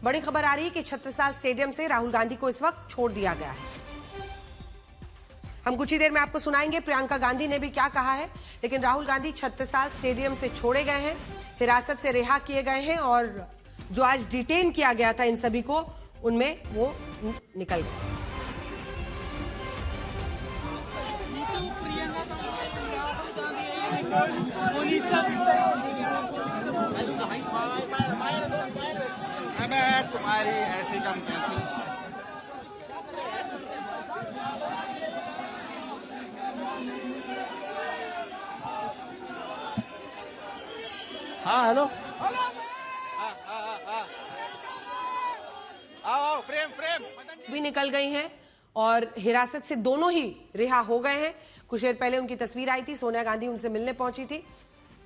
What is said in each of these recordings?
बड़ी खबर आ रही है कि छत्रसाल स्टेडियम से राहुल गांधी को इस वक्त छोड़ दिया गया है। हम कुछ ही देर में आपको सुनाएंगे प्रियंका गांधी ने भी क्या कहा है, लेकिन राहुल गांधी छत्रसाल स्टेडियम से छोड़े गए हैं, हिरासत से रिहा किए गए हैं और जो आज डिटेन किया गया था इन सभी को, उनमें वो निकल गए। तुम्हारी ऐसी कम कैसी। हाँ हेलो, आओ फ्रेम भी निकल गई हैं और हिरासत से दोनों ही रिहा हो गए हैं। कुछ देर पहले उनकी तस्वीर आई थी, सोनिया गांधी उनसे मिलने पहुंची थी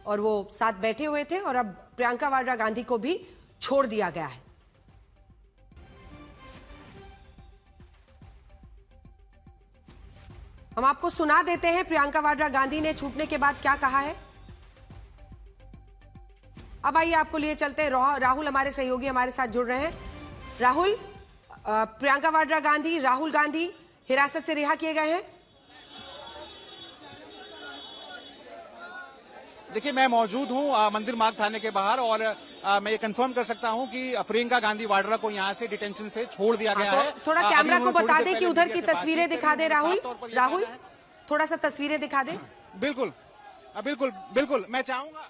और वो साथ बैठे हुए थे और अब प्रियंका वाड्रा गांधी को भी छोड़ दिया गया है। हम आपको सुना देते हैं प्रियंका वाड्रा गांधी ने छूटने के बाद क्या कहा है। अब आइए आपको लिए चलते हैं, राहुल हमारे सहयोगी हमारे साथ जुड़ रहे हैं। राहुल, प्रियंका वाड्रा गांधी, राहुल गांधी हिरासत से रिहा किए गए हैं। देखिए, मैं मौजूद हूं मंदिर मार्ग थाने के बाहर और मैं ये कंफर्म कर सकता हूं कि प्रियंका गांधी वाड्रा को यहां से डिटेंशन से छोड़ दिया गया है। थोड़ा कैमरा को बता दें कि उधर की तस्वीरें दिखा दे राहुल, थोड़ा सा तस्वीरें दिखा दे। बिल्कुल बिल्कुल बिल्कुल, मैं चाहूंगा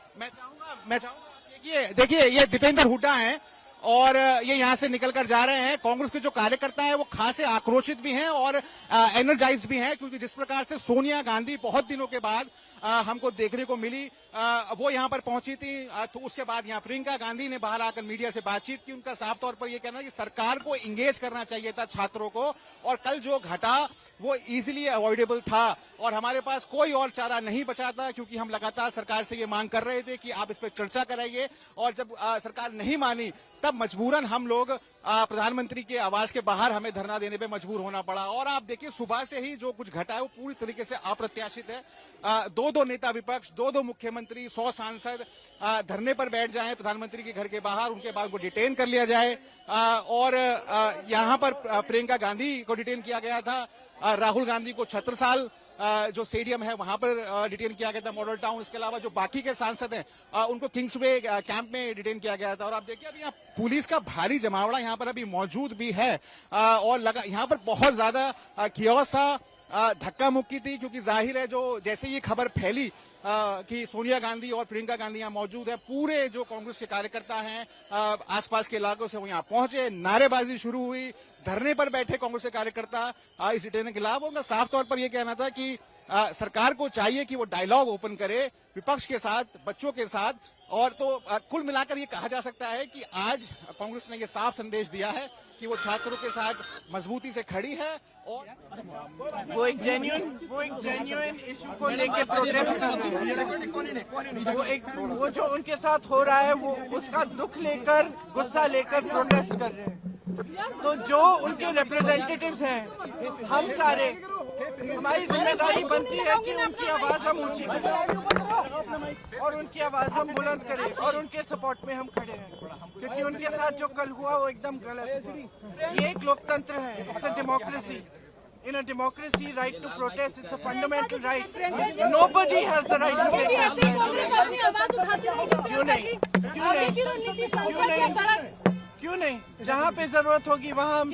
देखिए ये दीपेंद्र हुड्डा हैं और ये यहाँ से निकलकर जा रहे हैं। कांग्रेस के जो कार्यकर्ता हैं वो खासे आक्रोशित भी हैं और एनर्जाइज भी हैं, क्योंकि जिस प्रकार से सोनिया गांधी बहुत दिनों के बाद हमको देखने को मिली, वो यहाँ पर पहुंची थी, तो उसके बाद यहाँ प्रियंका गांधी ने बाहर आकर मीडिया से बातचीत की। उनका साफ तौर पर यह कहना है कि सरकार को इंगेज करना चाहिए था छात्रों को, और कल जो घटा वो इजीली अवॉइडेबल था और हमारे पास कोई और चारा नहीं बचा था, क्योंकि हम लगातार सरकार से ये मांग कर रहे थे कि आप इस पर चर्चा कराइए, और जब सरकार नहीं मानी तब मजबूरन हम लोग प्रधानमंत्री के आवास के बाहर हमें धरना देने पे मजबूर होना पड़ा। और आप देखिए, सुबह से ही जो कुछ घटा है वो पूरी तरीके से अप्रत्याशित है। दो नेता विपक्ष, दो मुख्यमंत्री, 100 सांसद धरने पर बैठ जाएं प्रधानमंत्री के घर के बाहर, उनके बाद वो डिटेन कर लिया जाए। और यहाँ पर प्रियंका गांधी को डिटेन किया गया था, राहुल गांधी को छत्रसाल जो स्टेडियम है वहां पर डिटेन किया गया था, मॉडल टाउन। इसके अलावा जो बाकी के सांसद हैं उनको किंग्सवे कैंप में डिटेन किया गया था। और आप देखिए, अभी यहाँ पुलिस का भारी जमावड़ा यहाँ पर अभी मौजूद भी है और यहाँ पर बहुत ज्यादा कियोस्क था, धक्का मुक्की थी, क्योंकि जाहिर है जो जैसे ये खबर फैली कि सोनिया गांधी और प्रियंका गांधी यहाँ मौजूद है, पूरे जो कांग्रेस के कार्यकर्ता हैं आसपास के इलाकों से वो यहाँ पहुंचे, नारेबाजी शुरू हुई, धरने पर बैठे कांग्रेस के कार्यकर्ता इस डिटेन के खिलाफ। उनका साफ तौर पर यह कहना था कि सरकार को चाहिए कि वो डायलॉग ओपन करे विपक्ष के साथ, बच्चों के साथ। और तो कुल मिलाकर ये कहा जा सकता है कि आज कांग्रेस ने ये साफ संदेश दिया है कि वो छात्रों के साथ मजबूती से खड़ी है और वो एक जेन्युइन इशू को लेके प्रोटेस्ट कर रहे हैं। वो जो उनके साथ हो रहा है वो उसका दुख लेकर, गुस्सा लेकर प्रोटेस्ट कर रहे हैं। तो जो उनके रिप्रेजेंटेटिव्स हैं, हम सारे, हमारी जिम्मेदारी बनती है कि उनकी आवाज हम ऊंची करें और उनकी आवाज हम बुलंद करें और उनके सपोर्ट में हम खड़े हैं, क्योंकि उनके साथ जो कल हुआ वो एकदम गलत है। ये एक लोकतंत्र है, it's a democracy. In a democracy, right to protest, it's a fundamental right. Nobody has the right to protest. क्यों नहीं? जहाँ पे जरूरत होगी वहाँ हम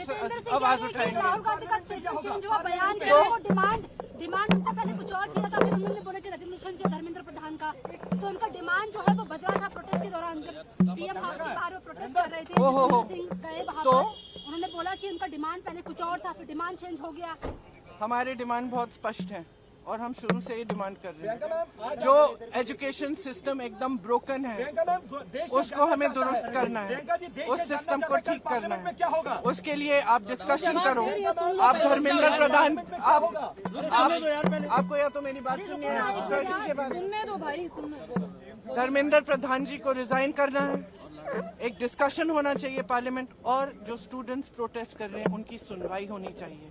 आवाज उठाएंगे। राहुल गांधी का चेंज हुआ बयान है, वो डिमांड उनका पहले कुछ और चाहिए था, फिर उन्होंने बोला कि रेजोल्यूशन चाहिए धर्मेंद्र प्रधान का, तो उनका डिमांड जो है वो बदला था प्रोटेस्ट के दौरान। जब पीएम हाउस के बाहर वो प्रोटेस्ट कर रहे थे, सिंह गए वहाँ पर, उन्होंने बोला कि उनका डिमांड पहले कुछ और था, फिर डिमांड चेंज हो गया। हमारे डिमांड बहुत स्पष्ट है और हम शुरू से ये डिमांड कर रहे हैं। जो एजुकेशन सिस्टम एकदम ब्रोकन है उसको हमें दुरुस्त करना है, उस सिस्टम को ठीक करना है। उसके लिए आप डिस्कशन करो, आप धर्मेंद्र प्रधान, आपको या तो मेरी बात सुननी है, सुनने दो भाई, सुनने दो। धर्मेंद्र प्रधान जी को रिजाइन करना है, एक डिस्कशन होना चाहिए पार्लियामेंट, और जो स्टूडेंट्स प्रोटेस्ट कर रहे हैं उनकी सुनवाई होनी चाहिए।